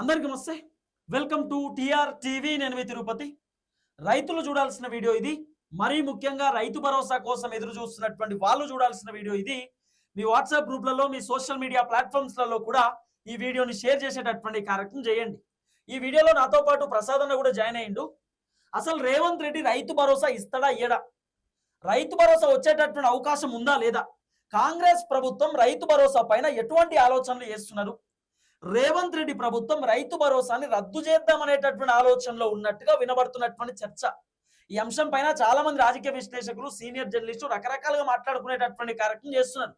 అందరికీ నమస్తే. Welcome to TR TV. నేను మీ తిరుపతి. రైతులు చూడాల్సిన వీడియో ఇది. మరీ ముఖ్యంగా రైతు భరోసా కోసం ఎదురు చూస్తున్నటువంటి వాళ్ళు చూడాల్సిన వీడియో ఇది. మీ వాట్సాప్ గ్రూప్లలో, మీ సోషల్ మీడియా ప్లాట్ఫామ్స్లలో కూడా ఈ వీడియోని షేర్ చేసేటటువంటి కార్యక్రమం చేయండి. ఈ వీడియోలో నాతో పాటు ప్రసాద్ అన్న కూడా జాయిన్ అయ్యిండు. అసలు రేవంత్ రెడ్డి రైతు భరోసా ఇస్తాడా ఇయ్యడా? రైతు భరోసా వచ్చేటటువంటి అవకాశం ఉందా లేదా? కాంగ్రెస్ ప్రభుత్వం రైతు భరోసా పైన ఎటువంటి ఆలోచనలు చేస్తున్నారు? రేవంత్ రెడ్డి ప్రభుత్వం రైతు భరోసాని రద్దు చేద్దామనేటటువంటి ఆలోచనలో ఉన్నట్టుగా వినబడుతున్నటువంటి చర్చ. ఈ అంశం పైన చాలా మంది రాజకీయ విశ్లేషకులు, సీనియర్ జర్నలిస్టులు రకరకాలుగా మాట్లాడుకునేటటువంటి కార్యక్రమం చేస్తున్నారు.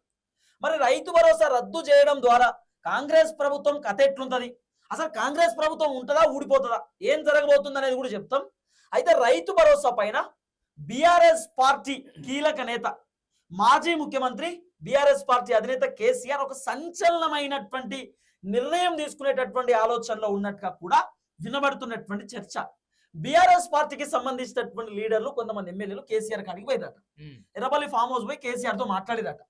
మరి రైతు భరోసా రద్దు చేయడం ద్వారా కాంగ్రెస్ ప్రభుత్వం కథ ఎట్లుంటది? అసలు కాంగ్రెస్ ప్రభుత్వం ఉంటుందా, ఊడిపోతుందా, ఏం జరగబోతుంది అనేది కూడా చెప్తాం. అయితే రైతు భరోసా పైన బీఆర్ఎస్ పార్టీ కీలక నేత, మాజీ ముఖ్యమంత్రి, బీఆర్ఎస్ పార్టీ అధినేత కేసీఆర్ ఒక సంచలనమైనటువంటి నిర్ణయం తీసుకునేటటువంటి ఆలోచనలో ఉన్నట్టుగా కూడా వినబడుతున్నటువంటి చర్చ. బీఆర్ఎస్ పార్టీకి సంబంధించినటువంటి లీడర్లు, కొంతమంది ఎమ్మెల్యేలు కేసీఆర్ కాడికి పోయిరట. ఎర్రపల్లి ఫామ్ హౌస్ పోయి కేసీఆర్ తో మాట్లాడిరట.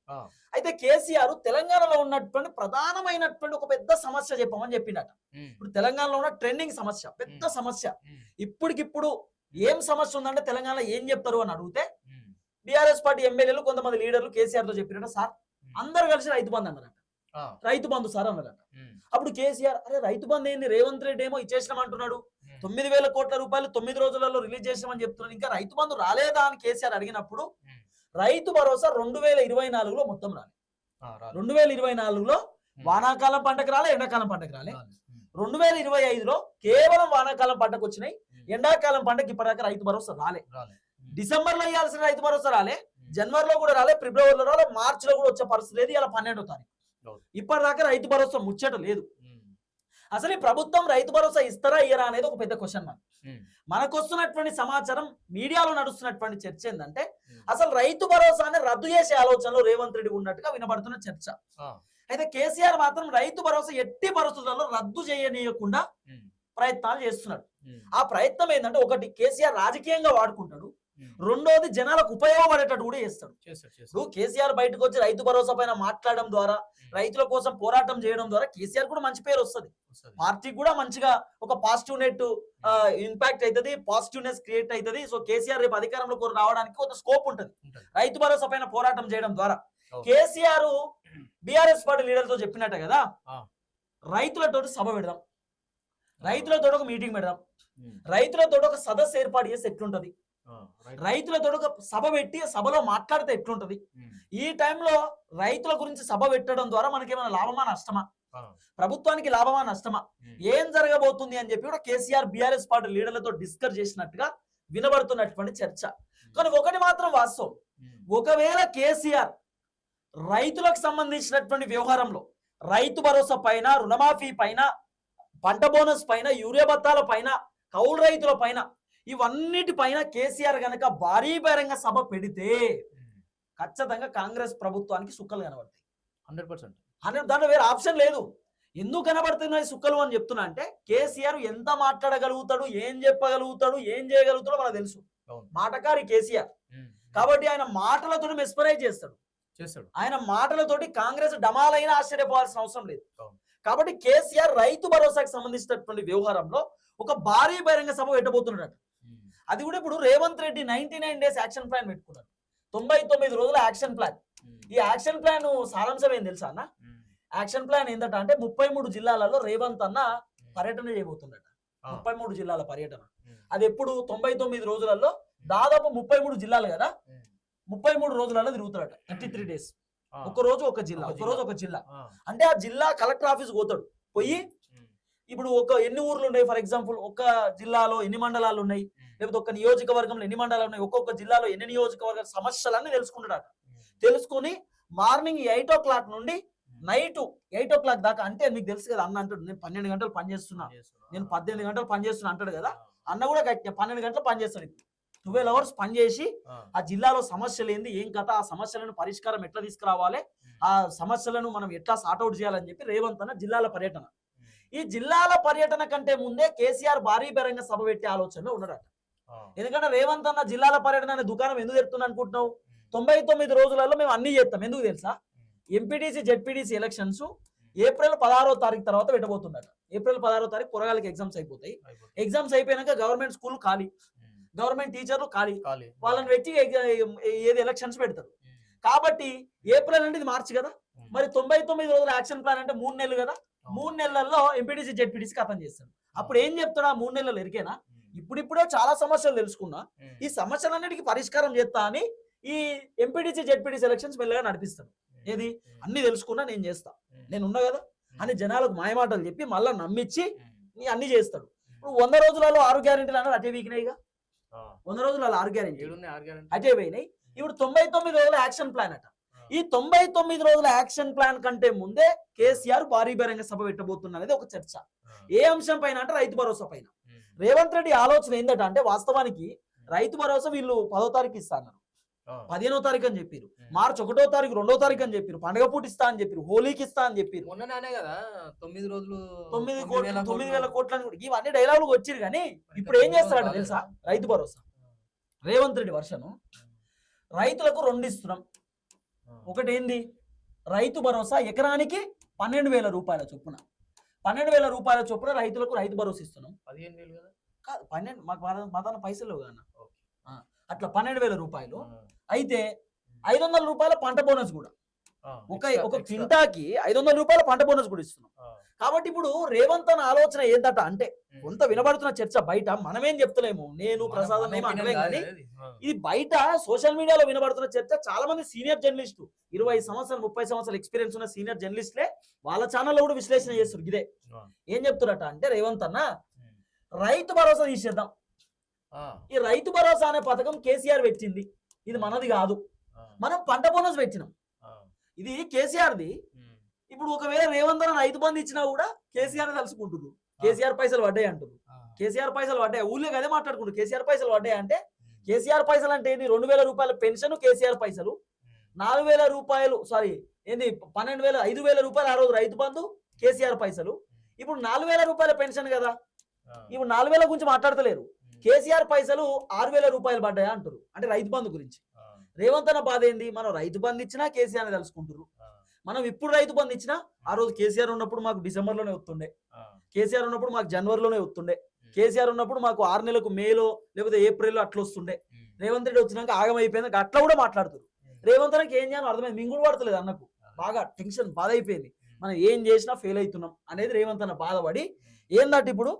అయితే కేసీఆర్ తెలంగాణలో ఉన్నటువంటి ప్రధానమైనటువంటి ఒక పెద్ద సమస్య చెప్పమని చెప్పిండట. ఇప్పుడు తెలంగాణలో ఉన్న ట్రెండింగ్ సమస్య, పెద్ద సమస్య. ఇప్పటికిప్పుడు ఏం సమస్య ఉందంటే తెలంగాణలో ఏం చెప్తారు అని అడిగితే బీఆర్ఎస్ పార్టీ ఎమ్మెల్యేలు, కొంతమంది లీడర్లు కేసీఆర్ తో చెప్పినట్టు, సార్ అందరు కలిసి రైతు బంధు అన్నారట. రైతు బంధు సార్ అన్నారట. అప్పుడు కేసీఆర్, అరే రైతు బంధు ఏంది, రేవంత్ రెడ్డి ఏమో ఇచ్చేసినామంటున్నాడు, 9,000 కోట్ల రూపాయలు 9 రోజులలో రిలీజ్ చేసామని చెప్తున్నాడు, ఇంకా రైతు బంధు రాలేదా అని కేసీఆర్ అడిగినప్పుడు, రైతు భరోసా 2024లో మొత్తం రాలే. 2024లో వానాకాలం పంటకు రాలే, ఎండాకాలం పంటకు రాలే. 2025లో కేవలం వానాకాలం పంటకు వచ్చినాయి, ఎండాకాలం పంటకు ఇప్పటిదాకా రైతు భరోసా రాలే. డిసెంబర్ లో ఇవ్వాల్సిన రైతు భరోసా రాలే, జనవరిలో కూడా రాలే, ఫిబ్రవరిలో రాలే, మార్చిలో కూడా వచ్చే పరిస్థితి లేదు. ఇలా 12వ తారీఖు ఇప్పటిదాకా రైతు భరోసా ముచ్చట లేదు. అసలు ఈ ప్రభుత్వం రైతు భరోసా ఇస్తారా ఇయ్యరా అనేది ఒక పెద్ద క్వశ్చన్ మార్క్. మనకు వస్తున్నటువంటి సమాచారం, మీడియాలో నడుస్తున్నటువంటి చర్చ ఏంటంటే అసలు రైతు భరోసాని రద్దు చేసే ఆలోచనలో రేవంత్ రెడ్డి ఉన్నట్టుగా వినబడుతున్న చర్చ. అయితే కేసీఆర్ మాత్రం రైతు భరోసా ఎట్టి పరిస్థితుల్లో రద్దు చేయనీయకుండా ప్రయత్నాలు చేస్తున్నాడు. ఆ ప్రయత్నం ఏంటంటే, ఒకటి కేసీఆర్ రాజకీయంగా వాడుకుంటాడు, రెండోది జనాలకు ఉపయోగపడేటట్టు కూడా చేస్తాడు. ఇప్పుడు కేసీఆర్ బయటకు వచ్చి రైతు భరోసా పైన మాట్లాడడం ద్వారా, రైతుల కోసం పోరాటం చేయడం ద్వారా కేసీఆర్ కూడా మంచి పేరు వస్తుంది, పార్టీకి కూడా మంచిగా ఒక పాజిటివ్ నెట్ ఇంపాక్ట్ అవుతుంది, పాజిటివ్నెస్ క్రియేట్ అవుతుంది. సో కేసీఆర్ రేపు అధికారంలో రావడానికి కొంత స్కోప్ ఉంటుంది రైతు భరోసా పైన పోరాటం చేయడం ద్వారా. కేసీఆర్ బీఆర్ఎస్ పార్టీ లీడర్తో చెప్పినట్టే కదా, రైతులతో సభ పెడదాం, రైతులతో ఒక మీటింగ్ పెడదాం, రైతులతో ఒక సదస్సు ఏర్పాటు చేసి ఎట్లుంటది, రైతులతో ఒక సభ పెట్టి సభలో మాట్లాడితే ఎట్లుంటది, ఈ టైంలో రైతుల గురించి సభ పెట్టడం ద్వారా మనకేమైనా లాభమా నష్టమా, ప్రభుత్వానికి లాభమా నష్టమా, ఏం జరగబోతుంది అని చెప్పి కూడా కేసీఆర్ బీఆర్ఎస్ పార్టీ లీడర్లతో డిస్కస్ చేసినట్టుగా వినబడుతున్నటువంటి చర్చ. కానీ ఒకటి మాత్రం వాస్తవం, ఒకవేళ కేసీఆర్ రైతులకు సంబంధించినటువంటి వ్యవహారంలో, రైతు భరోసా పైన, రుణమాఫీ పైన, పంట బోనస్ పైన, యూరియా బత్తాల పైన, కౌలు రైతుల పైన, ఇవన్నిటి పైన కేసీఆర్ గనక భారీ బహిరంగ సభ పెడితే ఖచ్చితంగా కాంగ్రెస్ ప్రభుత్వానికి సుక్కలు కనబడతాయి. 100%. దాంట్లో వేరే ఆప్షన్ లేదు. ఎందుకు కనబడుతున్నాయి సుక్కలు అని చెప్తున్నా అంటే, కేసీఆర్ ఎంత మాట్లాడగలుగుతాడు, ఏం చెప్పగలుగుతాడు, ఏం చేయగలుగుతాడో మనకు తెలుసు. మాటకారి కేసీఆర్ కాబట్టి ఆయన మాటలతో మెస్పరైజ్ చేస్తాడు. ఆయన మాటలతోటి కాంగ్రెస్ డమాలైనా ఆశ్చర్యపోవాల్సిన అవసరం లేదు. కాబట్టి కేసీఆర్ రైతు భరోసాకి సంబంధించినటువంటి వ్యవహారంలో ఒక భారీ బహిరంగ సభ పెట్టబోతున్నాడు. అది కూడా ఇప్పుడు Revanth Reddy 99 days action plan పెట్టుకున్నాడు, 99 రోజుల యాక్షన్ ప్లాన్. ఈ యాక్షన్ ప్లాన్ సారాంశం ఏం తెలుసా అన్న? యాక్షన్ ప్లాన్ ఏంటంటే, అంటే 33 జిల్లాలలో రేవంత్ అన్న పర్యటన చేయబోతుందట. 33 జిల్లాల పర్యటన. అది ఎప్పుడు? 99 రోజులలో దాదాపు 33 జిల్లాలు కదా, 33 రోజులలో తిరుగుతాడట. 33 డేస్, ఒక రోజు ఒక జిల్లా, ఒక రోజు ఒక జిల్లా. అంటే ఆ జిల్లా కలెక్టర్ ఆఫీస్ పోతాడు, పోయి ఇప్పుడు ఎన్ని ఊర్లు ఉన్నాయి, ఫర్ ఎగ్జాంపుల్ ఒక జిల్లాలో ఎన్ని మండలాలు ఉన్నాయి, లేకపోతే ఒక నియోజకవర్గంలో ఎన్ని మండలాలు ఉన్నాయి, ఒక్కొక్క జిల్లాలో ఎన్ని నియోజకవర్గ సమస్యలన్నీ తెలుసుకుంటాడట. తెలుసుకుని మార్నింగ్ 8 o'clock నుండి నైట్ 8 o'clock దాకా, అంటే మీకు తెలుసు కదా అన్న అంటాడు, నేను 12 గంటలు పనిచేస్తున్నా, నేను 18 గంటలు పనిచేస్తున్నా అంటాడు కదా. అన్న కూడా 12 గంటలు పనిచేస్తాడు. 12 hours పనిచేసి ఆ జిల్లాలో సమస్యలు ఏంది, ఏం కథ, ఆ సమస్యలను పరిష్కారం ఎట్లా తీసుకురావాలి, ఆ సమస్యలను మనం ఎట్లా సార్ట్అవుట్ చేయాలని చెప్పి రేవంత్ అన్న జిల్లాల పర్యటన. ఈ జిల్లాల పర్యటన కంటే ముందే కేసీఆర్ భారీ బహిరంగ సభ పెట్టే ఆలోచనలో ఉన్నాడట. ఎందుకంటే రేవంత్ అన్న జిల్లాల పర్యటన అనే దుకాణం ఎందుకు తెరుతున్నా అనుకుంటున్నావు? 99 రోజులలో మేము అన్ని చేస్తాం. ఎందుకు తెలుసా? ఎంపీటీసీ, జెడ్పీటీసీ ఎలక్షన్స్ ఏప్రిల్ 16వ తారీఖు తర్వాత పెట్టబోతుందట. ఏప్రిల్ 16వ తారీఖు కూరగాయలకి ఎగ్జామ్స్ అయిపోతాయి. ఎగ్జామ్స్ అయిపోయినాక గవర్నమెంట్ స్కూల్ ఖాళీ, గవర్నమెంట్ టీచర్లు ఖాళీ, వాళ్ళని పెట్టి ఏది ఎలక్షన్స్ పెడతారు. కాబట్టి ఏప్రిల్ అంటే ఇది మార్చి కదా, మరి 99 రోజుల యాక్షన్ ప్లాన్ అంటే 3 నెలలు కదా. 3 నెలల్లో ఎంపీటీసీ జెడ్పీటీసీ ఖతం చేస్తాడు. అప్పుడు ఏం చెప్తాడు? 3 నెలలు ఎరికేనా? ఇప్పుడిప్పుడే చాలా సమస్యలు తెలుసుకున్నా, ఈ సమస్యలన్నిటికీ పరిష్కారం చేస్తా అని ఈ ఎంపీటీసీ జెడ్పీటీసీ ఎలక్షన్స్ మెల్లగా నడిపిస్తాడు. ఏది అన్ని తెలుసుకున్నా నేను చేస్తా, నేను ఉన్నా కదా అని జనాలకు మాయమాటలు చెప్పి మళ్ళా నమ్మించి అన్ని చేస్తాడు. ఇప్పుడు 100 రోజులలో 6 గ్యారెంటీలు అన్నారు, అటే వీకినాయిగా. 100 రోజులలో 6 గ్యారెంటీలు అటే పోయినాయి. ఇప్పుడు 99 రోజుల యాక్షన్ ప్లాన్ అట. ఈ 99 రోజుల యాక్షన్ ప్లాన్ కంటే ముందే కేసీఆర్ భారీ బహిరంగ సభ పెట్టబోతున్నా అనేది ఒక చర్చ. ఏ అంశం పైన అంటే రైతు భరోసా పైన. రేవంత్ రెడ్డి ఆలోచన ఏందట అంటే, వాస్తవానికి రైతు భరోసా వీళ్ళు 10వ తారీఖు ఇస్తా అన్నారు, 15వ తారీఖు అని చెప్పారు, మార్చి 1వ తారీఖు 2వ తారీఖు అని చెప్పారు, పండుగ పూట ఇస్తా అని చెప్పారు, హోలీకి ఇస్తా అని చెప్పారు. మొన్ననే కదా 9 రోజులు 9,000 కోట్లు ఇవన్నీ డైలాగులు వచ్చిరు. కానీ ఇప్పుడు ఏం చేస్తారట తెలుసా? రైతు భరోసా రేవంత్ రెడ్డి వర్షను రైతులకు 2 ఇస్తున్నాం. ఒకటి ఏంది? రైతు భరోసా ఎకరానికి 12,000 రూపాయల చొప్పున, 12,000 రూపాయల చొప్పున రైతులకు రైతు భరోసా ఇస్తున్నాం. 15,000 కదా కాదు, 12 మాకు పైసలు లేవు కదా అట్లా 12,000 రూపాయలు. అయితే 500 రూపాయల పంట బోనస్ కూడా, ఒక క్వింటాకి 500 రూపాయల పంట బోనస్ కూడా ఇస్తున్నాం. కాబట్టి ఇప్పుడు రేవంత్ అన్న ఆలోచన ఏంటట అంటే, కొంత వినబడుతున్న చర్చ బయట, మనమేం చెప్తలేము, నేను ప్రసాదం ఏమో అనలేం, కానీ ఇది బయట సోషల్ మీడియాలో వినబడుతున్న చర్చ. చాలా మంది సీనియర్ జర్నలిస్టు, 20 సంవత్సరాలు 30 సంవత్సరాల ఎక్స్పీరియన్స్ ఉన్న సీనియర్ జర్నలిస్టులే వాళ్ళ ఛానల్లో కూడా విశ్లేషణ చేస్తారు. ఇదే ఏం చెప్తారట అంటే, రేవంత్ అన్న రైతు భరోసా తీసేద్దాం, ఈ రైతు భరోసా అనే పథకం కేసీఆర్ పెట్టింది, ఇది మనది కాదు, మనం పంట బోనస్ పెట్టినాం, ఇది కేసీఆర్ది. ఇప్పుడు ఒకవేళ రేవంత్ అన్న రైతు బంధు ఇచ్చినా కూడా కేసీఆర్ తలుసుకుంటున్నారు, కేసీఆర్ పైసలు పడ్డాయి అంటారు, కేసీఆర్ పైసలు పడ్డాయి, ఊళ్ళో అదే మాట్లాడుకుంటారు, కేసీఆర్ పైసలు పడ్డాయి అంటే. కేసీఆర్ పైసలు అంటే ఏంది? 2,000 రూపాయల పెన్షన్ కేసీఆర్ పైసలు, 4,000 రూపాయలు సారీ ఏంది 12,000 5,000 రూపాయలు ఆ రోజు రైతు బంధు కేసీఆర్ పైసలు. ఇప్పుడు 4,000 రూపాయల పెన్షన్ కదా, ఇప్పుడు 4,000 గురించి మాట్లాడతలేరు, కేసీఆర్ పైసలు 6,000 రూపాయలు పడ్డాయా అంటారు, అంటే రైతు బంధు గురించి. రేవంత్ అన్న బాధ ఏంది? మనం రైతు బంధు ఇచ్చినా కేసీఆర్ తెలుసుకుంటారు, మనం ఇప్పుడు రైతు బంధు ఇచ్చినా ఆ రోజు కేసీఆర్ ఉన్నప్పుడు మాకు డిసెంబర్లోనే వస్తుండే, కేసీఆర్ ఉన్నప్పుడు మాకు జనవరిలోనే వస్తుండే, కేసీఆర్ ఉన్నప్పుడు మాకు 6 నెలలకు మేలో లేకపోతే ఏప్రిల్లో అట్లా వస్తుండే. రేవంత్ రెడ్డి వచ్చినాక ఆగమైపోయింది, అట్లా కూడా మాట్లాడుతారు. రేవంత్ అన్నకి ఏం చేయాలో అర్థమైంది, మింగుడు పడతలేదు అన్నకు, బాగా టెన్షన్ బాధ అయిపోయింది, మనం ఏం చేసినా ఫెయిల్ అవుతున్నాం అనేది రేవంత్ అన్న బాధపడి ఏందంటే, ఇప్పుడు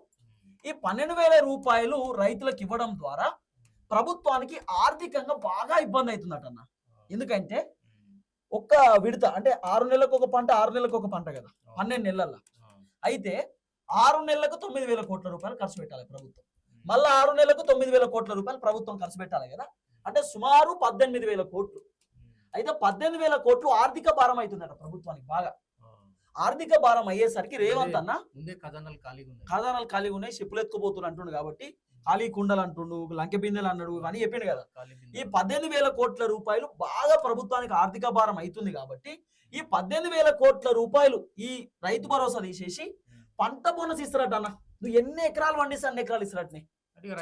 ఈ 12,000 రూపాయలు రైతులకు ఇవ్వడం ద్వారా ప్రభుత్వానికి ఆర్థికంగా బాగా ఇబ్బంది అవుతుందట అన్న. ఎందుకంటే ఒక్క విడత అంటే 6 నెలలకు ఒక పంట, 6 నెలలకు ఒక పంట కదా, 12 నెలల్లో. అయితే 6 నెలలకు 9,000 కోట్ల రూపాయలు ఖర్చు పెట్టాలి ప్రభుత్వం, మళ్ళీ 6 నెలలకు 9,000 కోట్ల రూపాయలు ప్రభుత్వం ఖర్చు పెట్టాలి కదా, అంటే సుమారు 18,000 కోట్లు. అయితే 18,000 కోట్లు ఆర్థిక భారం అవుతుందట ప్రభుత్వానికి. బాగా ఆర్థిక భారం అయ్యేసరికి రేవంత్ అన్న ఖజానాలు ఖాళీగా ఉన్నాయి, చెప్పులు ఎత్తుకుపోతున్నారు అంటుండు, కాబట్టి ఖాళీ కుండలు అంటుండు, లంకె బిందెలు అన్నాడు, ఇవన్నీ చెప్పిండు కదా. ఈ 18,000 కోట్ల రూపాయలు బాగా ప్రభుత్వానికి ఆర్థిక భారం అవుతుంది. కాబట్టి ఈ 18,000 కోట్ల రూపాయలు ఈ రైతు భరోసా తీసేసి పంట బోనస్ ఇస్తారట అన్న. నువ్వు ఎన్ని ఎకరాలు పండిస్తే అన్ని ఎకరాలు ఇస్తారటనే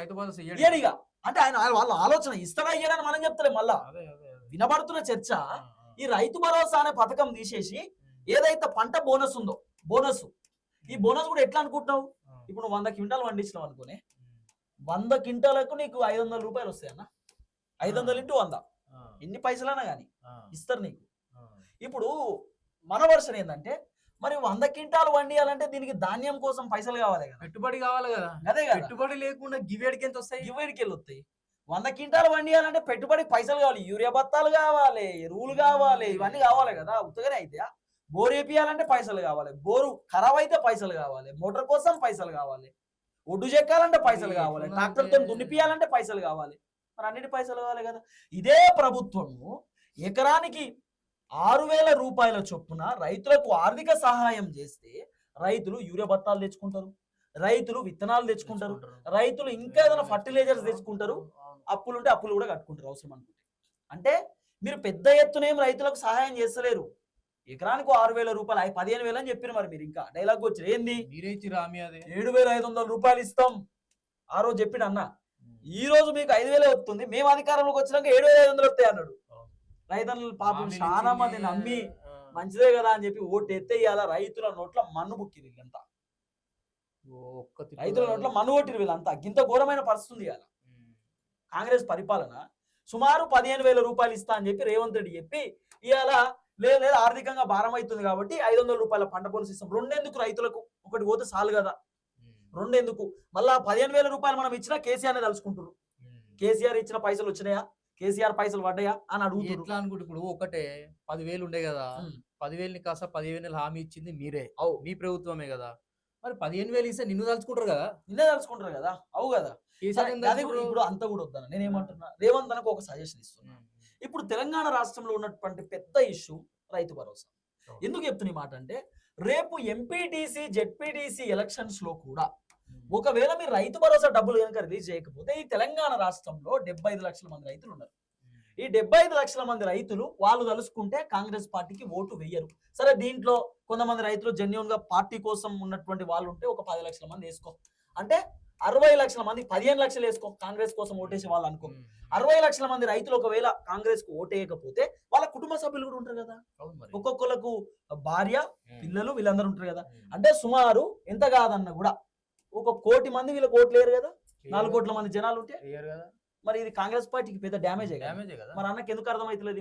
రైతు భరోసా ఇయ్యడిగా. అంటే ఆయన వాళ్ళ ఆలోచన ఇస్తారా ఇయ్యడని మనం చెప్తలే. మళ్ళా వినబడుతున్న చర్చ, ఈ రైతు భరోసా అనే పథకం తీసేసి ఏదైతే పంట బోనస్ ఉందో, బోనస్, ఈ బోనస్ కూడా ఎట్లా అనుకుంటున్నావు? ఇప్పుడు 100 క్వింటాలు పండించినావు అనుకునే, 100 క్వింటాలకు నీకు 500 రూపాయలు వస్తాయి అన్న. 500 × 100 ఎన్ని పైసలైనా కానీ ఇస్తారు నీకు. ఇప్పుడు మన వర్షన్ ఏంటంటే, మరి 100 క్వింటాలు వండియాలంటే దీనికి ధాన్యం కోసం పైసలు కావాలి కదా, పెట్టుబడి కావాలి కదా. అదే కదా, పెట్టుబడి లేకుండా గివేడికి ఎంత వస్తాయి? గివేడికి వెళ్ళి వస్తాయి. 100 క్వింటాలు వండియాలంటే పెట్టుబడికి పైసలు కావాలి, యూరియా బత్తాలు కావాలి, ఎరువులు కావాలి, ఇవన్నీ కావాలి కదా. ఉత్తగానే అయితే బోరు వేపియాలంటే పైసలు కావాలి, బోరు ఖరాబ్ అయితే పైసలు కావాలి, మోటార్ కోసం పైసలు కావాలి, ఒడ్డు చెక్కాలంటే పైసలు కావాలి, ట్రాక్టర్తో దున్నిపియాలంటే పైసలు కావాలి, మరి అన్నిటి పైసలు కావాలి కదా. ఇదే ప్రభుత్వము ఎకరానికి 6,000 రూపాయల చొప్పున రైతులకు ఆర్థిక సహాయం చేస్తే రైతులు యూరియా బత్తాలు తెచ్చుకుంటారు, రైతులు విత్తనాలు తెచ్చుకుంటారు, రైతులు ఇంకా ఏదైనా ఫర్టిలైజర్స్ తెచ్చుకుంటారు, అప్పులుంటే అప్పులు కూడా కట్టుకుంటారు అవసరం అనుకుంటే. అంటే మీరు పెద్ద ఎత్తునేం రైతులకు సహాయం చేస్తలేరు. ఎకరానికి 6,000 రూపాయలు, 15,000 అని చెప్పారు. మరి మీరు ఇంకా డైలాగ్ వచ్చారు ఏంది? 7,500 రూపాయలు ఇస్తాం ఆ రోజు చెప్పిన అన్న. ఈ రోజు మీకు 5,000 వస్తుంది, మేము అధికారంలోకి వచ్చినాక 7,500 వస్తాయి అన్నాడు. రైతులు పాపం చాలా మంది నమ్మి మంచిదే కదా అని చెప్పి ఓటు ఎత్తే ఇవాళ రైతుల నోట్ల మన్ను బుక్కిరు వీళ్ళంతా. రైతుల నోట్ల మన్ను కొట్టిరు వీళ్ళంతా. గింత ఘోరమైన పరిస్థితి ఇవాళ కాంగ్రెస్ పరిపాలన. సుమారు 15,000 రూపాయలు ఇస్తా అని చెప్పి రేవంత్ రెడ్డి చెప్పి ఇవాళ లేదు ఆర్థికంగా భారం అవుతుంది కాబట్టి 500 రూపాయల పంట బోనస్ ఇస్తాం. రెండెందుకు రైతులకు? ఒకటి పోతే చాలు కదా, రెండెందుకు? మళ్ళా 15,000 రూపాయలు మనం ఇచ్చినా కేసీఆర్ తలుచుకుంటారు. కేసీఆర్ ఇచ్చిన పైసలు వచ్చినాయా, కేసీఆర్ పైసలు పడ్డాయా అని అడుగుతారు. ఎట్లా అనుకుంటే ఇప్పుడు ఒకటే 10,000 ఉండే కదా, 10,000ని కాస్త 15,000 హామీ ఇచ్చింది మీరే, మీ ప్రభుత్వమే కదా, మరి 15,000 ఇస్తే నిన్ను తలుచుకుంటారు కదా, నిన్నే తలుచుకుంటారు కదా. అవు కదా. ఇప్పుడు అంత కూడా వద్దాను నేనేమంటున్నా, రేవంత్ అనకు ఒక సజెషన్ ఇస్తున్నా. ఇప్పుడు తెలంగాణ రాష్ట్రంలో ఉన్నటువంటి పెద్ద ఇష్యూ రైతు భరోసా. ఎందుకు చెప్తున్నా ఈ మాట అంటే, రేపు ఎంపీటీసీ జెడ్పీటీసీ ఎలక్షన్స్ లో కూడా ఒకవేళ మీరు రైతు భరోసా డబ్బులు కనుక రిలీజ్ చేయకపోతే ఈ తెలంగాణ రాష్ట్రంలో 75 లక్షల మంది రైతులు ఉన్నారు. ఈ 75 లక్షల మంది రైతులు వాళ్ళు తలుసుకుంటే కాంగ్రెస్ పార్టీకి ఓటు వేయరు. సరే, దీంట్లో కొంతమంది రైతులు జెన్యూన్ గా పార్టీ కోసం ఉన్నటువంటి వాళ్ళు ఉంటే ఒక 10 లక్షల మంది వేసుకో, అంటే 60 లక్షల మంది, 15 లక్షలు వేసుకో కాంగ్రెస్ కోసం ఓటేసే వాళ్ళు అనుకో. 60 లక్షల మంది రైతులు ఒకవేళ కాంగ్రెస్ కు ఓటేయకపోతే వాళ్ళ కుటుంబ సభ్యులు కూడా ఉంటారు కదా, ఒక్కొక్కలకు భార్య పిల్లలు వీళ్ళందరూ ఉంటారు కదా. అంటే సుమారు ఎంత కాదన్నా కూడా 1 కోటి మంది వీళ్ళకి ఓట్లు లేరు కదా, 4 కోట్ల మంది జనాలు ఉంటే. మరి ఇది కాంగ్రెస్ పార్టీకి పెద్ద డ్యామేజే కదా. మరి అన్నకి ఎందుకు అర్థమైతలేదు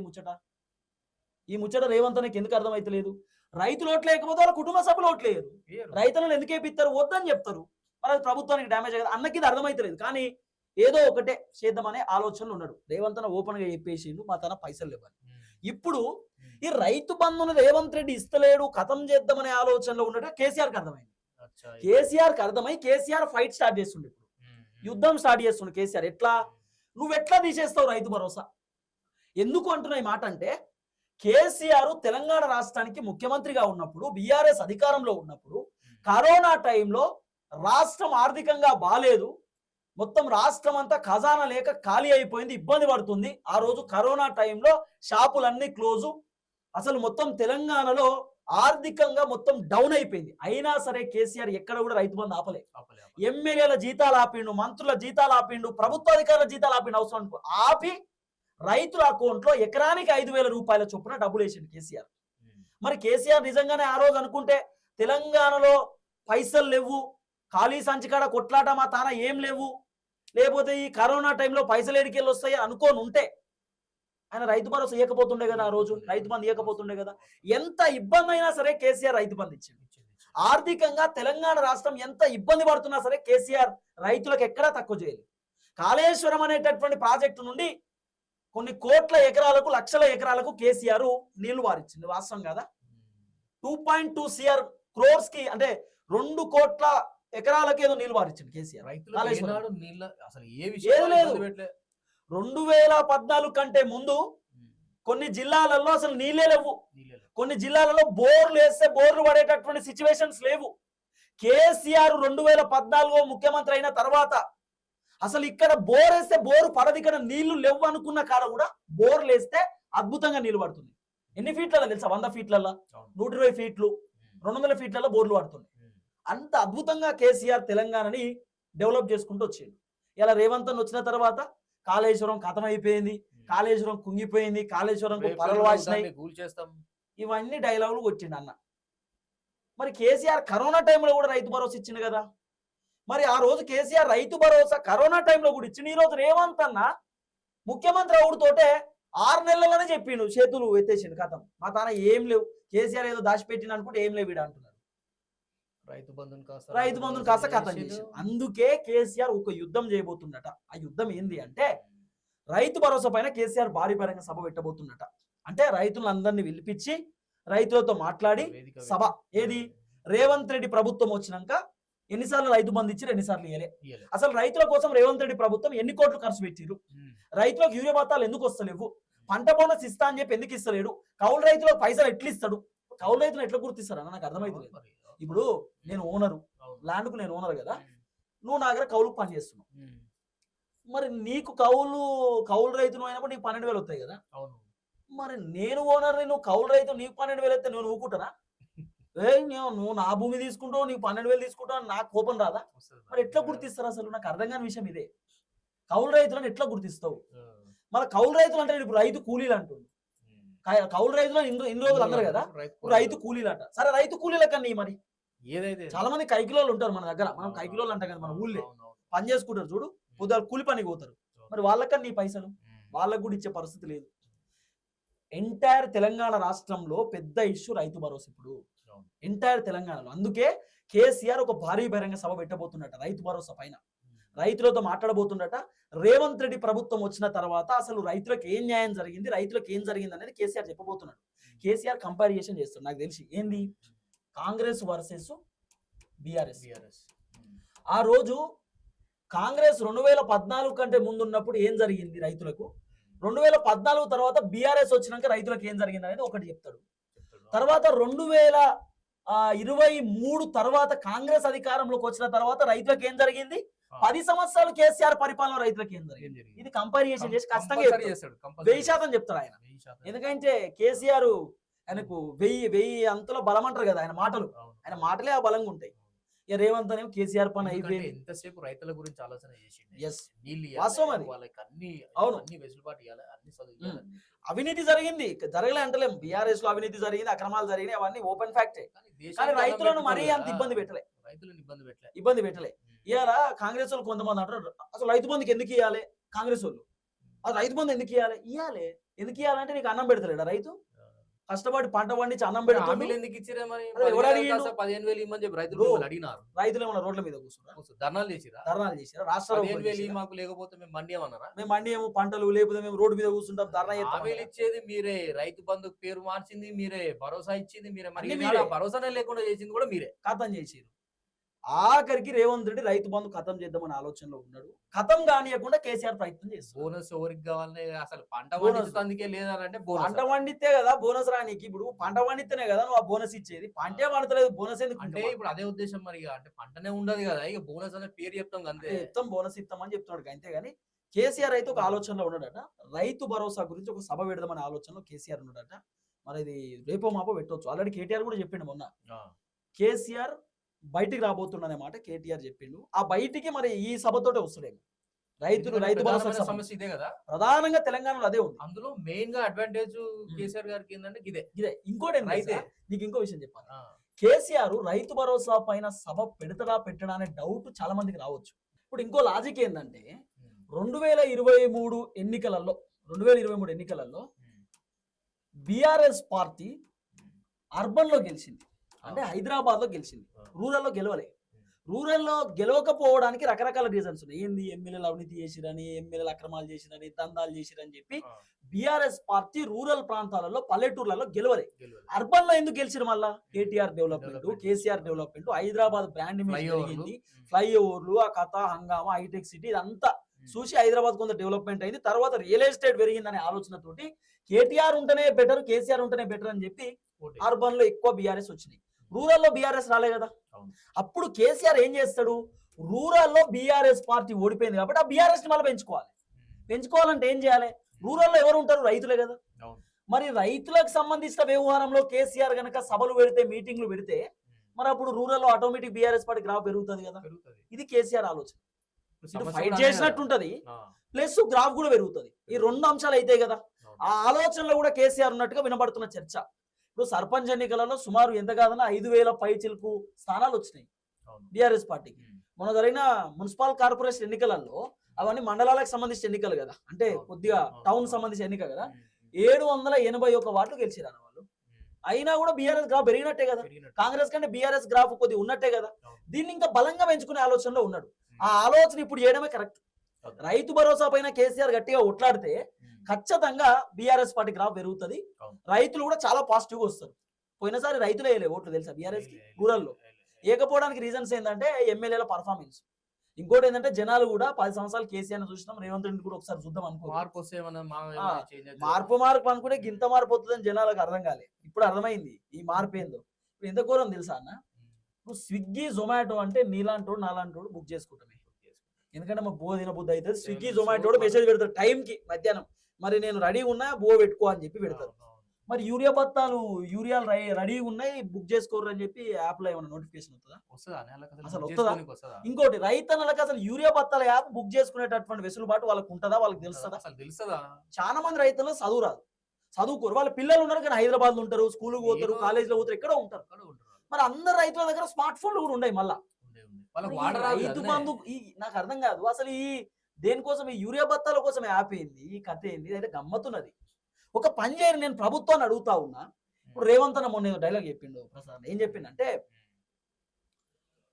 ఈ ముచ్చట రేవంత్ అన్నకి ఎందుకు అర్థమైతలేదు? రైతులు ఓట్లు లేకపోతే వాళ్ళ కుటుంబ సభ్యులు ఓట్లు లేరు, రైతులను ఎందుకు వేపిస్తారు, వద్దని చెప్తారు. మరి అది ప్రభుత్వానికి డ్యామేజ్ కదా. అన్నకి ఇది అర్థమైతలేదు, కానీ ఏదో ఒకటే చేద్దామనే ఆలోచనలు ఉన్నాడు. రేవంత్ అన్న ఓపెన్ గా చెప్పేసిండు మా తన పైసలు లేవని. ఇప్పుడు ఈ రైతు బంధును రేవంత్ రెడ్డి ఇస్తలేడు, ఖతం చేద్దామనే ఆలోచనలో ఉండట కేసీఆర్కి అర్థమైంది. కేసీఆర్కి అర్థమై కేసీఆర్ ఫైట్ స్టార్ట్ చేస్తుండే, ఇప్పుడు యుద్ధం స్టార్ట్ చేస్తుండే కేసీఆర్. ఎట్లా నువ్వెట్లా తీసేస్తావు రైతు భరోసా? ఎందుకు అంటున్నా ఈ మాట అంటే, కేసీఆర్ తెలంగాణ రాష్ట్రానికి ముఖ్యమంత్రిగా ఉన్నప్పుడు, బీఆర్ఎస్ అధికారంలో ఉన్నప్పుడు, కరోనా టైంలో రాష్ట్రం ఆర్థికంగా బాలేదు, మొత్తం రాష్ట్రం అంతా ఖజానా లేక ఖాళీ అయిపోయింది, ఇబ్బంది పడుతుంది. ఆ రోజు కరోనా టైంలో షాపులన్నీ క్లోజు, అసలు మొత్తం తెలంగాణలో ఆర్థికంగా మొత్తం డౌన్ అయిపోయింది. అయినా సరే కేసీఆర్ ఎక్కడ కూడా రైతు బంధు ఆపలే. ఎమ్మెల్యేల జీతాలు ఆపిండు, మంత్రుల జీతాలు ఆపిండు, ప్రభుత్వ అధికారుల జీతాలు ఆపిండు, అవసరం అనుకో ఆపి రైతుల అకౌంట్ లో ఎకరానికి 5,000 రూపాయల చొప్పున డబ్బులు వేసిండు కేసీఆర్. మరి కేసీఆర్ నిజంగానే ఆ రోజు అనుకుంటే తెలంగాణలో పైసలు లేవు, ఖాళీ సంచికాడ కొట్లాట మా తాన ఏం లేవు, లేకపోతే ఈ కరోనా టైంలో పైసలు ఎడికెళ్ళి వస్తాయి అనుకోని ఉంటే ఆయన రైతు భరోసా ఇవ్వకపోతుండే కదా, ఆ రోజు రైతు బంధు ఇవ్వకపోతుండే కదా. ఎంత ఇబ్బంది అయినా సరే కేసీఆర్ రైతు బంధు ఇచ్చింది. ఆర్థికంగా తెలంగాణ రాష్ట్రం ఎంత ఇబ్బంది పడుతున్నా సరే కేసీఆర్ రైతులకు ఎక్కడా తక్కువ చేయలేదు. కాళేశ్వరం అనేటటువంటి ప్రాజెక్టు నుండి కొన్ని కోట్ల ఎకరాలకు, లక్షల ఎకరాలకు కేసీఆర్ నీళ్లు వారిచ్చింది. వాస్తవం కదా, 2.2 crores కి, అంటే 2 కోట్ల ఎకరాలకు ఏదో నీళ్లు వారిచ్చింది కేసీఆర్. ఏది లేదు. 2014 కంటే ముందు కొన్ని జిల్లాలలో అసలు నీళ్ళే లేవు, కొన్ని జిల్లాలలో బోర్లు వేస్తే బోర్లు పడేటటువంటి సిచ్యువేషన్స్ లేవు. కేసీఆర్ 2014 ముఖ్యమంత్రి అయిన తర్వాత అసలు ఇక్కడ బోర్ వేస్తే బోరు పడదు, ఇక్కడ నీళ్లు లేవు అనుకున్న కాడ కూడా బోర్లు వేస్తే అద్భుతంగా నీళ్లు పడుతుంది. ఎన్ని ఫీట్లలో తెలుసా? 100 ఫీట్లలో, 120 ఫీట్లు, 200 ఫీట్లలో బోర్లు పడుతుంది. అంత అద్భుతంగా కేసీఆర్ తెలంగాణని డెవలప్ చేసుకుంటూ వచ్చింది. ఇలా రేవంత్ అన్న వచ్చిన తర్వాత కాళేశ్వరం కథం అయిపోయింది, కాళేశ్వరం కుంగిపోయింది, కాళేశ్వరం పరలు వాసినాయి, ఇవన్నీ డైలాగులు కొట్టిండు అన్న. మరి కేసీఆర్ కరోనా టైంలో కూడా రైతు భరోసా ఇచ్చింది కదా. మరి ఆ రోజు కేసీఆర్ రైతు భరోసా కరోనా టైంలో కూడా ఇచ్చింది. ఈ రోజు రేవంత్ అన్న ముఖ్యమంత్రి అవుడుతోటే 6 నెలలనే చెప్పిండు, చేతులు ఎత్తేసిండు, కథం మా తాన ఏం లేవు, కేసీఆర్ ఏదో దాచిపెట్టిండు అనుకుంటే ఏం లేవు అంటున్నారు. రైతు బంధుని కాస్త కథం చేసిండు. అందుకే కేసీఆర్ ఒక యుద్ధం చేయబోతుండట. ఆ యుద్ధం ఏంది అంటే, రైతు భరోసా పైన కేసీఆర్ భారీ బహిరంగ సభ పెట్టబోతుండట. అంటే రైతులందరినీ పిలిపించి రైతులతో మాట్లాడి సభ. ఏది? రేవంత్ రెడ్డి ప్రభుత్వం వచ్చినాక ఎన్నిసార్లు రైతు బంధు ఇచ్చారు, ఎన్నిసార్లు ఇయ్యలే, అసలు రైతుల కోసం రేవంత్ రెడ్డి ప్రభుత్వం ఎన్ని కోట్లు ఖర్చు పెట్టిరు, రైతులకు యూరియా బత్తాలు ఎందుకు వస్తలేవు, పంట బోనస్ ఇస్తా అని చెప్పి ఎందుకు ఇస్తలేడు, కౌలు రైతులకు పైసలు ఎట్లా ఇస్తాడు, కౌలు రైతులు ఎట్లా గుర్తిస్తారు అన్న నాకు అర్థమైతే. ఇప్పుడు నేను ఓనరు, ల్యాండ్కు నేను ఓనర్ కదా, నువ్వు నా దగ్గర కౌలుకు పని చేస్తున్నావు, మరి నీకు కౌలు రైతును అయినప్పుడు నీకు 12,000 వస్తాయి కదా. మరి నేను ఓనర్, నువ్వు కౌలు రైతు, నీకు 12,000 వస్తే నేను ఊకుంటానా? నువ్వు నా భూమి తీసుకుంటావు, నీకు 12,000 తీసుకుంటావు అని నాకు కోపం రాదా? మరి ఎట్లా గుర్తిస్తారు అసలు? నాకు అర్థం కాని విషయం ఇదే. కౌలు రైతులను ఎట్లా గుర్తిస్తావు? మన కౌలు రైతులు అంటే ఇప్పుడు రైతు కూలీలు అంటుంది, కౌలు రైతులు ఇన్ని రోజులు అన్నారు కదా, రైతు కూలీలట. సరే రైతు కూలీలకన్నా మరి ఏదైతే చాలా మంది కైకిలోళ్ళు ఉంటారు మన దగ్గర, మనం కైకిలోళ్ళు అంటాం కదా మన ఊళ్ళో, పని చేసుకుంటారు చూడు, పొద్దున కూలి పనికి పోతారు, మరి వాళ్ళకన్నా ఈ పైసలు వాళ్ళకు కూడా ఇచ్చే పరిస్థితి లేదు. ఎంటైర్ తెలంగాణ రాష్ట్రంలో పెద్ద ఇష్యూ రైతు భరోసా ఇప్పుడు ఎంటైర్ తెలంగాణలో. అందుకే కేసీఆర్ ఒక భారీ బహిరంగ సభ పెట్టబోతున్నట రైతు భరోసా పైన, రైతులతో మాట్లాడబోతుండట. రేవంత్ రెడ్డి ప్రభుత్వం వచ్చిన తర్వాత అసలు రైతులకు ఏం న్యాయం జరిగింది, రైతులకు ఏం జరిగింది అనేది కేసీఆర్ చెప్పబోతున్నాడు. కేసీఆర్ కంపారిజేషన్ చేస్తాడు నాకు తెలిసి. ఏంది? Congress versus BRS. ఆ రోజు కాంగ్రెస్ 2014 కంటే ముందున్నప్పుడు ఏం జరిగింది రైతులకు, 2014 తర్వాత బీఆర్ఎస్ వచ్చినాక రైతులకు ఏం జరిగింది అనేది ఒకటి చెప్తాడు. తర్వాత 2023 తర్వాత కాంగ్రెస్ అధికారంలోకి వచ్చిన తర్వాత రైతులకు ఏం జరిగింది, 10 సంవత్సరాలు కేసీఆర్ పరిపాలన రైతులకు ఏం జరిగింది, ఇది కంపారిజేషన్ చేసి ఖచ్చితంగా 1000% చెప్తాడు ఆయన. ఎందుకంటే కేసీఆర్ ఆయనకు 1000 అంతలో బలం అంటారు కదా, ఆయన మాటలే ఆ బలంగా ఉంటాయి. ఇక రేవంత్ అనేమో కేసీఆర్ పని అయిపోయింది. ఎంతసేపు రైతుల గురించి ఆలోచన చేసిండు. వాస్తవం అది. వాళ్ళకి అన్ని వెసులుబాటు ఇవ్వాలి, అన్ని అవినీతి జరిగింది, జరగలే అంటలేము. బీఆర్ఎస్ లో అవినీతి జరిగింది, అక్రమాలు జరిగినాయి, అవన్నీ ఓపెన్ ఫ్యాక్టే. కానీ రైతులను మరీ అంత ఇబ్బంది పెట్టలే. ఇవాళ కాంగ్రెస్ వాళ్ళు కొంతమంది అంటారు అసలు రైతు బంధుకి ఎందుకు ఇవ్వాలి, కాంగ్రెస్ వాళ్ళు అది రైతు బంధు ఎందుకు ఇవ్వాలి, ఎందుకు ఇవ్వాలంటే నీకు అన్నం పెడతలేడా రైతు, కష్టపడి పంట పండించి అన్నం పెడతాడు. ఎందుకు ఇచ్చిరా మరి? 15,000 ఇమ్మని చెప్పి రైతులు అడిగినారు. రైతులు ఏమన్నా రోడ్ల మీద కూర్చున్నారు, ధర్నాలు చేసిరా రాష్ట్రాలు. 15,000 మాకు లేకపోతే మేము మండియమన్నారా? మేము మండియము, పంటలు లేకపోతే మేము రోడ్డు మీద కూర్చుంటాం, ధర్నా ఇచ్చేది మీరే, రైతు బంధు పేరు మార్చింది మీరే, భరోసా ఇచ్చింది మీరే, మరి భరోసానే లేకుండా చేసింది కూడా మీరే. ఖతం చేసిరు. ఆఖరికి రేవంత్ రెడ్డి రైతు బంధు ఖతం చేద్దామని ఆలోచనలో ఉన్నాడు. ఖతం కానియకుండా కేసీఆర్ ప్రయత్నం చేస్తాడు. బోనస్ ఎవరికి కావాలని, అసలు పంట పండించడానికి లేదంటే పంట పండితే కదా బోనస్ రానికి. ఇప్పుడు పంట పండితేనే కదా నువ్వు ఆ బోనస్ ఇచ్చేది, పంటే పండతలేదు బోనస్ ఎందుకు అంటే? ఇప్పుడు అదే ఉద్దేశం మరి, అంటే పంటనే ఉండదు కదా, ఇక బోనస్ అనే పేరు చెప్తాం అంతే, బోనస్ ఇస్తామని చెప్తున్నాడు అంతేగాని కేసీఆర్ అయితే ఒక ఆలోచనలో ఉన్నాడట. రైతు భరోసా గురించి ఒక సభ పెడదామనే ఆలోచనలో కేసీఆర్ ఉన్నాడట. మరి ఇది రేపో మాపో పెట్టవచ్చు. ఆల్రెడీ కేటీఆర్ కూడా చెప్పిండు మొన్న, కేసీఆర్ బయటికి రాబోతుండనే మాట కేటీఆర్ చెప్పిండు. ఆ బయటికి మరి ఈ సభతోటే వస్తాడేమో. రైతు భరోసా సమస్య ఇదే కదా ప్రధానంగా తెలంగాణలో అదే ఉంది. అందులో మెయిన్ గా అడ్వాంటేజ్ కేసీఆర్ గారికి ఏంటంటే ఇదే. ఇంకోటి అయితే నీకు ఇంకో విషయం చెప్పాలి. కేసీఆర్ రైతు భరోసా పైన సభ పెట్టడా అనే డౌట్ చాలా మందికి రావచ్చు. ఇప్పుడు ఇంకో లాజిక్ ఏంటంటే 2023 ఎన్నికలలో బీఆర్ఎస్ పార్టీ అర్బన్ లో గెలిచింది, అంటే హైదరాబాద్ లో గెలిచింది, రూరల్ లో గెలవలే. రూరల్లో గెలవకపోవడానికి రకరకాల రీజన్స్ ఉన్నాయి. ఏంది, ఎమ్మెల్యేలు అవినీతి చేసిరని, ఎమ్మెల్యేలు అక్రమాలు చేసిరని, దందాలు చేసిరని చెప్పి బీఆర్ఎస్ పార్టీ రూరల్ ప్రాంతాలలో పల్లెటూర్లలో గెలవలే. అర్బన్ లో ఎందుకు గెలిచిరు? మళ్ళా KTR development, KCR development, Hyderabad brand image పెరిగింది, ఫ్లైఓవర్లు, ఆ కథ హంగామా, హైటెక్ సిటీ, ఇదంతా చూసి హైదరాబాద్ కొంత డెవలప్మెంట్ అయింది. తర్వాత రియల్ ఎస్టేట్ పెరిగిందనే ఆలోచనతోటి కేటీఆర్ ఉంటేనే బెటర్, కేసీఆర్ ఉంటేనే బెటర్ అని చెప్పి అర్బన్ లో ఎక్కువ బీఆర్ఎస్ వచ్చినాయి, రూరల్ లో బీఆర్ఎస్ రాలే కదా. అప్పుడు కేసీఆర్ ఏం చేస్తాడు, రూరల్ లో బీఆర్ఎస్ పార్టీ ఓడిపోయింది కాబట్టి ఆ బీఆర్ఎస్ ని మళ్ళీ పెంచుకోవాలంటే ఏం చేయాలి? రూరల్ లో ఎవరు ఉంటారు? రైతులే కదా. మరి రైతులకు సంబంధించిన వ్యవహారంలో కేసీఆర్ గనక సభలు పెడితే, మీటింగ్లు పెడితే, మరి అప్పుడు రూరల్ లో ఆటోమేటిక్ బీఆర్ఎస్ పార్టీ గ్రాఫ్ పెరుగుతుంది కదా. ఇది కేసీఆర్ ఆలోచన. ఫైట్ చేసినట్టుంటది, ప్లస్ గ్రాఫ్ కూడా పెరుగుతుంది. ఈ రెండు అంశాలు అయితే కదా. ఆ ఆలోచనలో కూడా కేసీఆర్ ఉన్నట్టుగా వినబడుతున్న చర్చ. ఇప్పుడు సర్పంచ్ ఎన్నికలలో సుమారు ఎంత కాదన్నా 5,000 పైచిలకు స్థానాలు వచ్చినాయి బీఆర్ఎస్ పార్టీకి. మొన్న జరిగిన మున్సిపల్ కార్పొరేషన్ ఎన్నికలలో అవన్నీ మండలాలకు సంబంధించిన ఎన్నికలు కదా, అంటే కొద్దిగా టౌన్ సంబంధించిన ఎన్నిక కదా, 781 వార్డులు గెలిచిరారు వాళ్ళు. అయినా కూడా బీఆర్ఎస్ గ్రాఫ్ పెరిగినట్టే కదా, కాంగ్రెస్ కంటే బీఆర్ఎస్ గ్రాఫ్ కొద్దిగా ఉన్నట్టే కదా. దీన్ని ఇంకా బలంగా పెంచుకునే ఆలోచనలో ఉన్నాడు. ఆ ఆలోచన ఇప్పుడు చేయడమే కరెక్ట్. రైతు భరోసా పైన కేసీఆర్ గట్టిగా ఒట్లాడితే ఖచ్చితంగా బీఆర్ఎస్ పార్టీ గ్రాఫ్ పెరుగుతుంది, రైతులు కూడా చాలా పాజిటివ్ గా వస్తారు. పోయినసారి రైతులు వేయలే ఓట్లు తెలుసా బీఆర్ఎస్ కి రూరల్ లో. ఏకపోవడానికి రీజన్స్ ఏంటంటే ఎమ్మెల్యేల పర్ఫార్మెన్స్, ఇంకోటి ఏంటంటే జనాలు కూడా 10 సంవత్సరాలు కేసీఆర్ చూసినాం, రేవంత్ రెడ్డి కూడా ఒకసారి చూద్దాం అనుకో, మార్పు అనుకుంటే ఇంత మార్పు వస్తుందని జనాలకు అర్థం కాలే. ఇప్పుడు అర్థమైంది ఈ మార్పు ఏందో. ఇప్పుడు ఎంత ఘోరం తెలుసా అన్న, ఇప్పుడు స్విగ్గీ జొమాటో అంటే నీలాంటోడు నాలాంటోడు బుక్ చేసుకుంటామే, ఎందుకంటే మా బోధిన బుద్ధి అయితే స్విగ్గీ జొమాటో మెసేజ్ పెడతారు టైంకి మధ్యాహ్నం, మరి నేను రెడీ ఉన్నా పెట్టుకో అని చెప్పి పెడతారు. మరి యూరియా బత్తాలు రెడీ ఉన్నాయి బుక్ చేసుకోరు అని చెప్పి యాప్ లో ఏమైనా నోటిఫికేషన్ వస్తుందా? అసలు వస్తుందా? ఇంకోటి రైతన్నలకు అసలు యూరియా బత్తాల యాప్ బుక్ చేసుకునేటటువంటి వెసులుబాటు వాళ్ళకి ఉంటుందా? వాళ్ళకి తెలుస్తుందా? అసలు తెలుస్తుందా? చాలా మంది రైతులు చదువు రాదు, చదువుకోరు, వాళ్ళ పిల్లలు ఉన్నారు కానీ హైదరాబాద్ లో ఉంటారు, స్కూల్ పోతారు, ఏదో- కాలేజీలో పోతారు, ఎక్కడో ఉంటారు. అక్కడ ఉంటారు వాళ్ళు. మరి అందరు రైతుల దగ్గర స్మార్ట్ ఫోన్లు కూడా ఉన్నాయి మళ్ళా. వాళ్ళకి మరి ఈ వాడరాదు రైతు అదనే. బంధు నాకు అర్థం కాదు అసలు ఈ దేనికోసం ఈ యూరియా బత్తాల కోసం యాప్ ఏంది, ఈ కథ ఏంది, అయితే గమ్మత్తున్నది. ఒక పని చేయరు, నేను ప్రభుత్వాన్ని అడుగుతా ఉన్నా. ఇప్పుడు రేవంత్ అన్న మొన్న డైలాగ్ చెప్పిండు ప్రసాద్, ఏం చెప్పిండంటే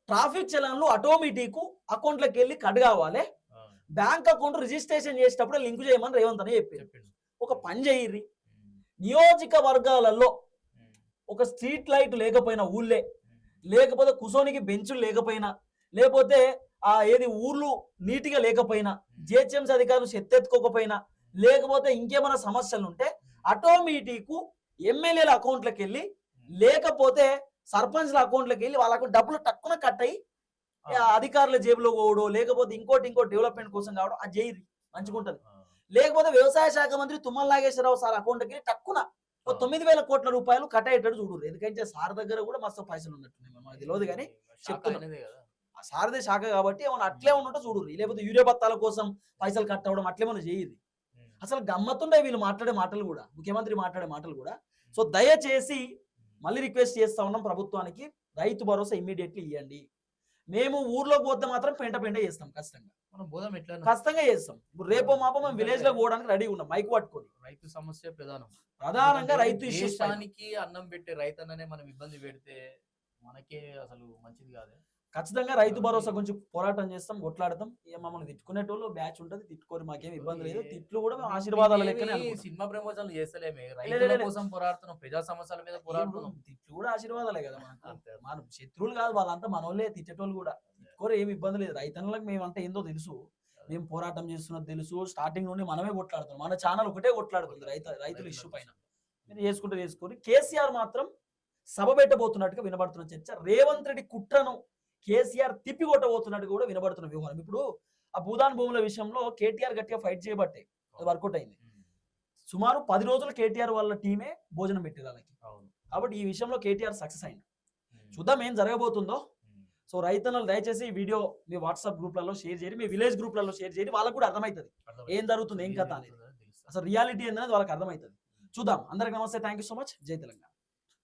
ట్రాఫిక్ చలాన్లు ఆటోమేటిక్ అకౌంట్లోకి వెళ్ళి కట్ కావాలి, ఆ, బ్యాంక్ అకౌంట్ రిజిస్ట్రేషన్ చేసేటప్పుడు లింక్ చేయమని రేవంత్ అని చెప్పిండు. చెప్పిండు. ఒక పని చేయర్రి, ఉమ్, నియోజకవర్గాలలో ఉమ్, ఒక స్ట్రీట్ లైట్ లేకపోయినా ఊళ్ళే, లేకపోతే కుసోనికి బెంచులు లేకపోయినా, లేకపోతే ఆ ఏది ఊర్లు నీటిగా లేకపోయినా, జిహెచ్ఎంసీ అధికారులు చెత్తెత్తుకోకపోయినా, లేకపోతే ఇంకేమైనా సమస్యలు ఉంటే ఆటోమేటిక్ ఎమ్మెల్యేల అకౌంట్లోకి వెళ్ళి, లేకపోతే సర్పంచ్ల అకౌంట్లోకి వెళ్ళి వాళ్ళకు డబ్బులు తక్కువ కట్ అయ్యి అధికారుల జేబులో పోవడో, లేకపోతే ఇంకోటి డెవలప్మెంట్ కోసం కావడం, అది చేయరు మంచిగా ఉంటుంది. ఆ, లేకపోతే వ్యవసాయ శాఖ మంత్రి తుమ్మల నాగేశ్వరరావు సార్ అకౌంట్కి వెళ్ళి తక్కువ 9,000 కోట్ల రూపాయలు కట్ అయ్యేటట్టు చూడరు. ఎందుకంటే సార్ దగ్గర కూడా మస్తు పైసలు ఉన్నట్టున్నాయి, మనకు తెలియదు కానీ శాఖ చెప్తున్నా. ఆయనదే కదా. ఆ సారదే శాఖ కాబట్టి ఏమన్నా అట్లే ఉన్నట్టు చూడరు, లేకపోతే యూరియా బత్తాల కోసం పైసలు కట్ అవ్వడం అట్లేమన్నా చేయరు. ఉమ్, అసలు గమ్మత్తుండే వీళ్ళు మాట్లాడే మాటలు కూడా, ముఖ్యమంత్రి మాట్లాడే మాటలు కూడా. సో దయచేసి మళ్ళీ రిక్వెస్ట్ చేస్తా ఉన్నాం ప్రభుత్వానికి, రైతు భరోసా ఇమ్మీడియట్లీ ఇవ్వండి. మేము ఊర్లోకి పోతే మాత్రం పెంట చేస్తాం, ఖచ్చితంగా మనం బోధం ఎట్లా ఖచ్చితంగా చేస్తాం. ఇప్పుడు రేపో మాపో మేము విలేజ్ లో పోవడానికి రెడీ ఉన్నాం, మైక్ పట్టుకొని. రైతు సమస్య ప్రధానం. ప్రధానంగా ఎందుకంటే రైతు ఇష్యూస్ దేశానికి అన్నం పెట్టే రైతన్ననే మనం ఇబ్బంది పెడితే మనకే అసలు మంచిది కాదు. ఖచ్చితంగా రైతు భరోసా గురించి పోరాటం చేస్తాం, కొట్లాడతాం. ఇక మమ్మల్ని తిట్టుకునేటోళ్ళు బ్యాచ్ ఉంటుంది, తిట్టుకోరు, మాకేం ఇబ్బంది లేదు. తిట్లు కూడా మేము ఆశీర్వాదాలు లెక్కనే అనుకుంటాం. సినిమా ప్రమోషన్లు చేస్తలేమే, లే, రైతుల లే. కోసం పోరాడుతున్నాం, ప్రజా సమస్యల మీద పోరాడుతున్నాం. తిట్లు కూడా ఆశీర్వాదాలే కదా మనకు. అంతే. మన శత్రువులు కాదు వాళ్ళంతా, మనోళ్ళే, తిట్టేటోళ్ళు కూడా. తిట్టుకోరు, ఏమి ఇబ్బంది లేదు. రైతన్నలకు మేము అంటే ఏందో తెలుసు, మేము పోరాటం చేస్తున్నది తెలుసు. స్టార్టింగ్ నుండి మనమే కొట్లాడుతాం, మన ఛానల్ ఒకటే కొట్లాడుతుంది రైతుల ఇష్యూ పైన. మీరు చేసుకుంటే చేసుకోరు. కేసీఆర్ మాత్రం సభ పెట్టబోతున్నట్టుగా వినబడుతున్న చర్చ. రేవంత్ రెడ్డి కుట్రను కేసీఆర్ తిప్పి కొట్టబోతున్నట్టు కూడా వినబడుతున్న వ్యవహారం. ఇప్పుడు ఆ భూదాన్ భూముల విషయంలో కేటీఆర్ గట్టిగా ఫైట్ చేయబట్టే అది వర్కౌట్ అయింది. సుమారు 10 రోజులు కేటీఆర్ వాళ్ళ టీమే భోజనం పెట్టారు వాళ్ళకి. అవును. కాబట్టి ఈ విషయంలో కేటీఆర్ సక్సెస్ అయింది. చూద్దాం ఏం జరగబోతుందో. సో రైతన్నలు దయచేసి ఈ వీడియో మీ వాట్సాప్ గ్రూప్లలో షేర్ చేయండి, మీ విలేజ్ గ్రూప్లలో షేర్ చేయండి. వాళ్ళకు కూడా అర్థమవుతుంది ఏం జరుగుతుంది, ఏం కథ అనేది, అసలు రియాలిటీ ఏందనేది వాళ్ళకి అర్థమవుతుంది. చూద్దాం. అందరికి నమస్తే, థ్యాంక్ యూ సో మచ్. జై తెలంగాణ.